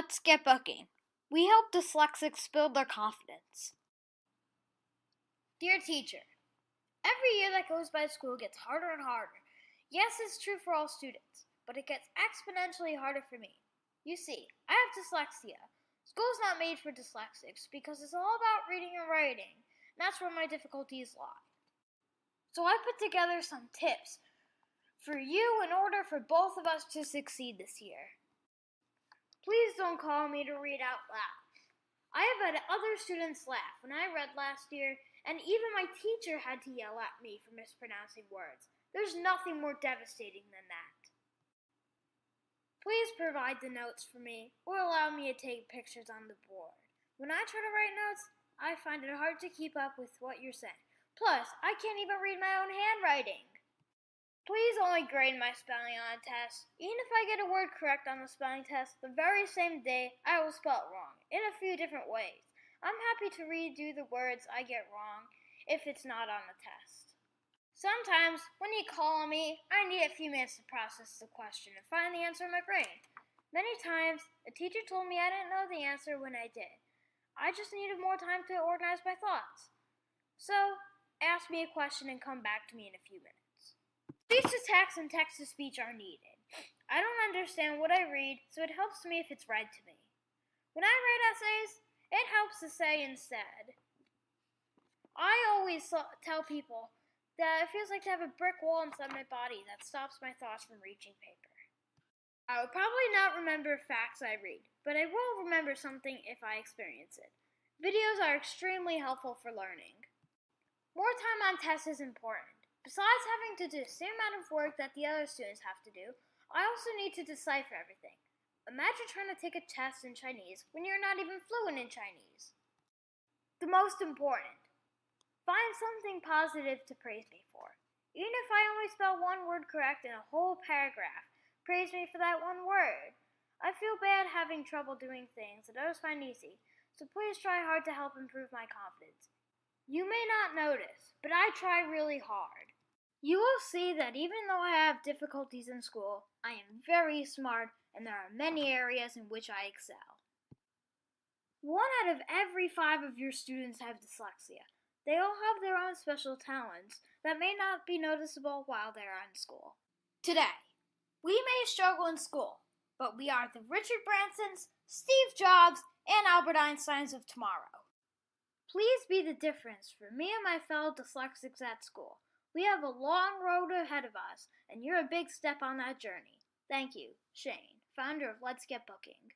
Let's get booking. We help dyslexics build their confidence. Dear teacher, every year that goes by school gets harder and harder. Yes, it's true for all students, but it gets exponentially harder for me. You see, I have dyslexia. School's not made for dyslexics because it's all about reading and writing, and that's where my difficulties lie. So I put together some tips for you in order for both of us to succeed this year. Please don't call me to read out loud. I have had other students laugh when I read last year, and even my teacher had to yell at me for mispronouncing words. There's nothing more devastating than that. Please provide the notes for me, or allow me to take pictures on the board. When I try to write notes, I find it hard to keep up with what you're saying. Plus, I can't even read my own handwriting. Please only grade my spelling on a test. Even if I get a word correct on the spelling test, the very same day, I will spell it wrong, in a few different ways. I'm happy to redo the words I get wrong if it's not on the test. Sometimes, when you call on me, I need a few minutes to process the question and find the answer in my brain. Many times, a teacher told me I didn't know the answer when I did. I just needed more time to organize my thoughts. So, ask me a question and come back to me in a few minutes. Speech-to-text and text-to-speech are needed. I don't understand what I read, so it helps me if it's read to me. When I write essays, it helps to say instead. I always tell people that it feels like to have a brick wall inside my body that stops my thoughts from reaching paper. I would probably not remember facts I read, but I will remember something if I experience it. Videos are extremely helpful for learning. More time on tests is important. Besides having to do the same amount of work that the other students have to do, I also need to decipher everything. Imagine trying to take a test in Chinese when you're not even fluent in Chinese. The most important, find something positive to praise me for. Even if I only spell one word correct in a whole paragraph, praise me for that one word. I feel bad having trouble doing things that others find easy, so please try hard to help improve my confidence. You may not notice, but I try really hard. You will see that even though I have difficulties in school, I am very smart and there are many areas in which I excel. 1 out of every 5 of your students have dyslexia. They all have their own special talents that may not be noticeable while they are in school. Today, we may struggle in school, but we are the Richard Bransons, Steve Jobs, and Albert Einsteins of tomorrow. Please be the difference for me and my fellow dyslexics at school. We have a long road ahead of us, and you're a big step on that journey. Thank you, Shane, founder of Let's Get Booking.